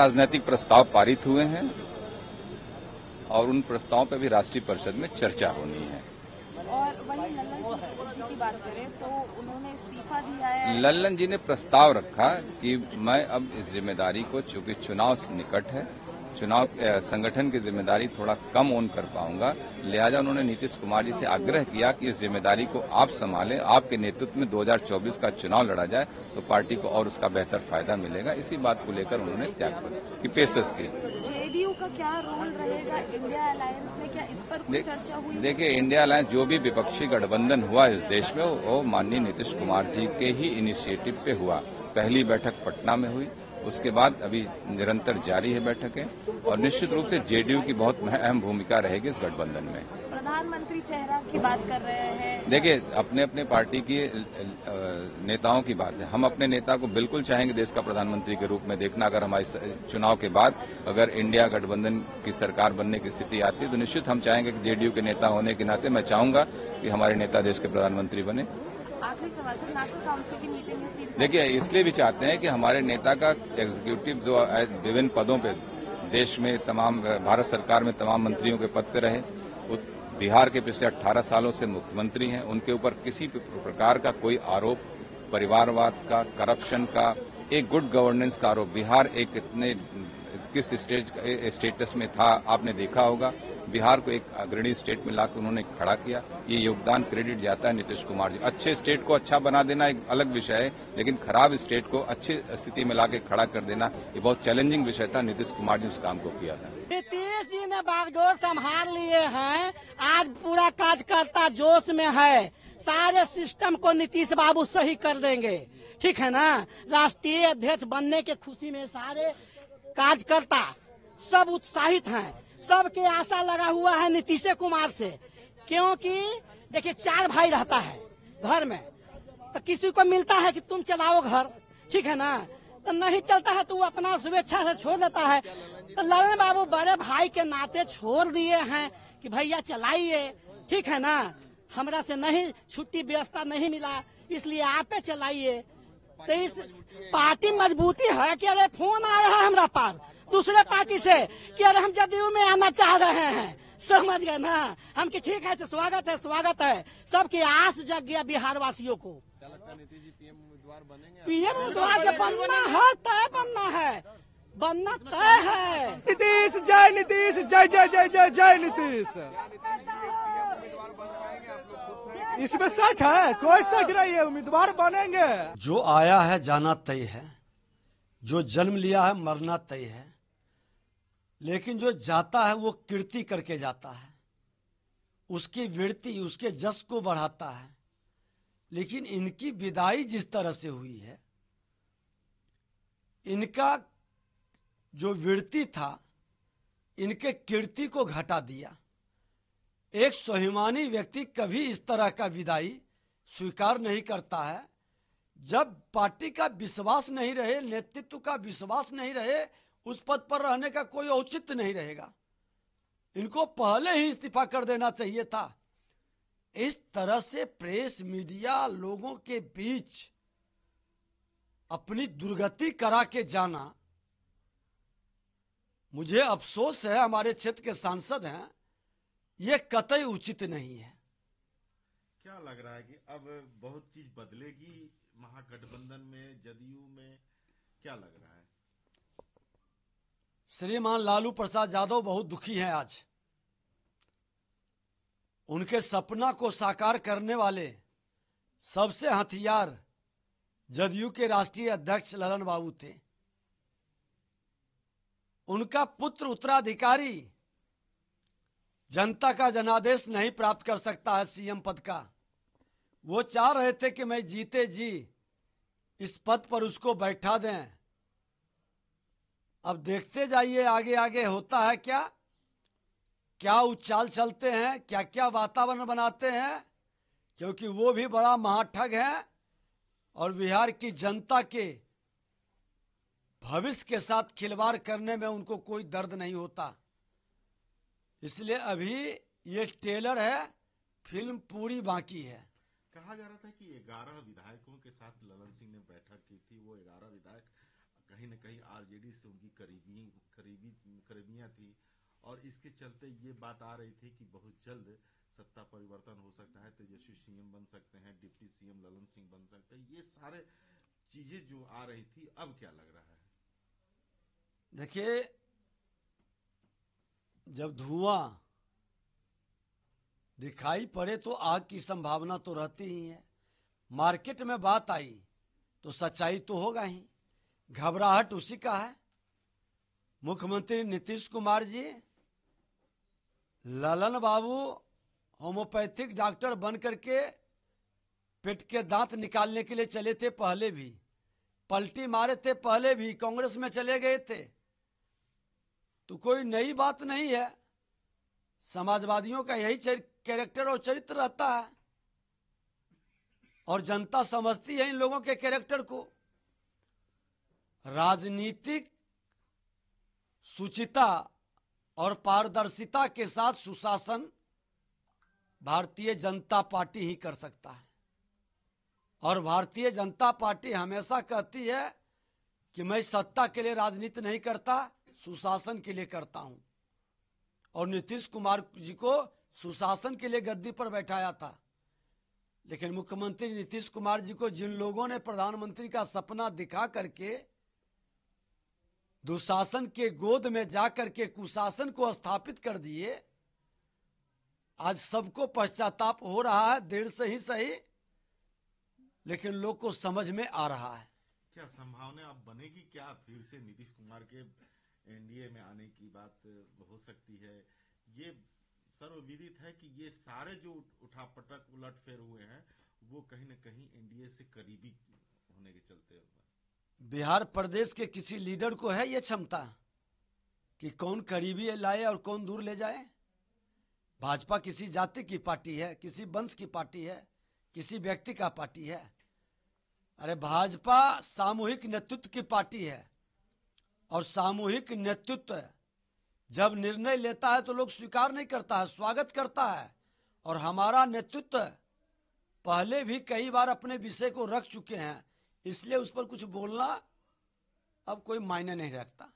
राजनीतिक प्रस्ताव पारित हुए हैं और उन प्रस्तावों पर भी राष्ट्रीय परिषद में चर्चा होनी है। और वहीं लल्लन जी की बात करें तो उन्होंने इस्तीफा दिया है। लल्लन जी ने प्रस्ताव रखा कि मैं अब इस जिम्मेदारी को, चूंकि चुनाव निकट है, चुनाव संगठन की जिम्मेदारी थोड़ा कम ओन कर पाऊंगा, लिहाजा उन्होंने नीतीश कुमार जी से आग्रह किया कि इस जिम्मेदारी को आप संभालें, आपके नेतृत्व में 2024 का चुनाव लड़ा जाए तो पार्टी को और उसका बेहतर फायदा मिलेगा। इसी बात को लेकर उन्होंने त्यागपत्र की पेशकश की। जेडीयू का क्या रोल रहेगा इंडिया अलायंस में, क्या इस पर कुछ चर्चा हुई? देखिए, इंडिया अलायंस जो भी विपक्षी गठबंधन हुआ इस देश में वो माननीय नीतीश कुमार जी के ही इनिशिएटिव पे हुआ। पहली बैठक पटना में हुई, उसके बाद अभी निरंतर जारी है बैठकें, और निश्चित रूप से जेडीयू की बहुत अहम भूमिका रहेगी इस गठबंधन में। प्रधानमंत्री चेहरा की बात कर रहे हैं। देखिए, अपने अपने पार्टी की नेताओं की बात है। हम अपने नेता को बिल्कुल चाहेंगे देश का प्रधानमंत्री के रूप में देखना। अगर हमारे चुनाव के बाद अगर इंडिया गठबंधन की सरकार बनने की स्थिति आती है तो निश्चित हम चाहेंगे कि जेडीयू के नेता होने के नाते मैं चाहूंगा कि हमारे नेता देश के प्रधानमंत्री बने। आखिरी सवाल सर, नेशनल काउंसिल की मीटिंग में देखिए, इसलिए भी चाहते हैं कि हमारे नेता का एग्जीक्यूटिव जो विभिन्न पदों पे देश में तमाम भारत सरकार में तमाम मंत्रियों के पद पे रहे। बिहार के पिछले 18 सालों से मुख्यमंत्री हैं, उनके ऊपर किसी प्रकार का कोई आरोप, परिवारवाद का, करप्शन का, एक गुड गवर्नेंस का आरोप, बिहार एक किस स्टेटस में था आपने देखा होगा। बिहार को एक अग्रणी स्टेट में लाकर उन्होंने खड़ा किया। ये योगदान क्रेडिट जाता है नीतीश कुमार जी। अच्छे स्टेट को अच्छा बना देना एक अलग विषय है, लेकिन खराब स्टेट को अच्छी स्थिति में लाके खड़ा कर देना ये बहुत चैलेंजिंग विषय था। नीतीश कुमार जी उस काम को किया था। नीतीश जी ने बागडोर संभाल लिए हैं, आज पूरा कार्यकर्ता जोश में है। सारे सिस्टम को नीतीश बाबू सही कर देंगे, ठीक है ना। राष्ट्रीय अध्यक्ष बनने के खुशी में सारे कार्यकर्ता सब उत्साहित हैं, सबके आशा लगा हुआ है नीतीश कुमार से। क्योंकि देखिए, 4 भाई रहता है घर में, तो किसी को मिलता है कि तुम चलाओ घर, ठीक है ना, तो नहीं चलता है तो वो अपना शुभेच्छा से छोड़ देता है। तो ललन बाबू बड़े भाई के नाते छोड़ दिए हैं कि भैया चलाइए, ठीक है ना, हमरा से नहीं छुट्टी व्यवस्था नहीं मिला, इसलिए आप चलाइए। तो इस पार्टी मजबूती है कि अरे फोन आया है हमरा पास दूसरे पार्टी से कि अरे हम जदयू में आना चाह रहे हैं, समझ गए ना हम कि ठीक है तो स्वागत है, स्वागत है। सबकी आस जग गया बिहार वासियों को। पीएम उम्मीदवार के बनना है, तय बनना है, बनना तय है। नीतीश जय, नीतीश जय जय जय जय जय नीतीश। इसमें शक है? कोई शक नहीं है, उम्मीदवार बनेंगे। जो आया है जाना तय है, जो जन्म लिया है मरना तय है, लेकिन जो जाता है वो कीर्ति करके जाता है, उसकी वृत्ति उसके जस को बढ़ाता है। लेकिन इनकी विदाई जिस तरह से हुई है, इनका जो वृत्ति था इनके कीर्ति को घटा दिया। एक स्वाभिमानी व्यक्ति कभी इस तरह का विदाई स्वीकार नहीं करता है। जब पार्टी का विश्वास नहीं रहे, नेतृत्व का विश्वास नहीं रहे, उस पद पर रहने का कोई औचित्य नहीं रहेगा। इनको पहले ही इस्तीफा कर देना चाहिए था। इस तरह से प्रेस मीडिया लोगों के बीच अपनी दुर्गति करा के जाना, मुझे अफसोस है, हमारे क्षेत्र के सांसद हैं, ये कतई उचित नहीं है। क्या लग रहा है कि अब बहुत चीज बदलेगी महागठबंधन में, जदयू में, क्या लग रहा है? श्रीमान लालू प्रसाद यादव बहुत दुखी हैं आज। उनके सपना को साकार करने वाले सबसे हथियार जदयू के राष्ट्रीय अध्यक्ष ललन बाबू थे। उनका पुत्र उत्तराधिकारी जनता का जनादेश नहीं प्राप्त कर सकता है सीएम पद का। वो चाह रहे थे कि मैं जीते जी इस पद पर उसको बैठा दें। अब देखते जाइए आगे आगे होता है क्या क्या उछाल चलते हैं, क्या क्या वातावरण बनाते हैं, क्योंकि वो भी बड़ा महाठग है और बिहार की जनता के भविष्य के साथ खिलवाड़ करने में उनको कोई दर्द नहीं होता। इसलिए अभी ये ट्रेलर है, फिल्म पूरी बाकी है। कहा जा रहा था कि 11 विधायकों के साथ ललन सिंह ने बैठक की थी, वो 11 विधायक कहीं न कहीं आरजेडी से उनकी करीबियां थी, और इसके चलते ये बात आ रही थी कि बहुत जल्द सत्ता परिवर्तन हो सकता है, तेजस्वी सीएम बन सकते हैं, डिप्टी सीएम ललन सिंह बन सकते हैं। ये सारे चीजें जो आ रही थी, अब क्या लग रहा है? देखिए, जब धुआं दिखाई पड़े तो आग की संभावना तो रहती ही है। मार्केट में बात आई तो सच्चाई तो होगा ही। घबराहट उसी का है। मुख्यमंत्री नीतीश कुमार जी, ललन बाबू होम्योपैथिक डॉक्टर बन करके पेट के दांत निकालने के लिए चले थे, पहले भी पलटी मारे थे, पहले भी कांग्रेस में चले गए थे, तो कोई नई बात नहीं है। समाजवादियों का यही कैरेक्टर और चरित्र रहता है, और जनता समझती है इन लोगों के कैरेक्टर को। राजनीतिक शुचिता और पारदर्शिता के साथ सुशासन भारतीय जनता पार्टी ही कर सकता है, और भारतीय जनता पार्टी हमेशा कहती है कि मैं सत्ता के लिए राजनीति नहीं करता, सुशासन के लिए करता हूं। और नीतीश कुमार जी को सुशासन के लिए गद्दी पर बैठाया था, लेकिन मुख्यमंत्री नीतीश कुमार जी को जिन लोगों ने प्रधानमंत्री का सपना दिखा करके दुशासन के गोद में जाकर के कुशासन को स्थापित कर दिए, आज सबको पश्चाताप हो रहा है, देर से ही सही, लेकिन लोग को समझ में आ रहा है। क्या संभावना अब बनेगी, क्या फिर से नीतीश कुमार के एनडीए में आने की बात हो सकती है? ये सर्वविदित है कि ये सारे जो उठापटक उलटफेर हुए हैं वो कहीं न कहीं एनडीए से करीबी होने के चलते। बिहार प्रदेश के किसी लीडर को है ये क्षमता कि कौन करीबी लाए और कौन दूर ले जाए? भाजपा किसी जाति की पार्टी है, किसी वंश की पार्टी है, किसी व्यक्ति का पार्टी है? अरे भाजपा सामूहिक नेतृत्व की पार्टी है, और सामूहिक नेतृत्व जब निर्णय लेता है तो लोग स्वीकार नहीं करता है, स्वागत करता है। और हमारा नेतृत्व पहले भी कई बार अपने विषय को रख चुके हैं, इसलिए उस पर कुछ बोलना अब कोई मायने नहीं रखता।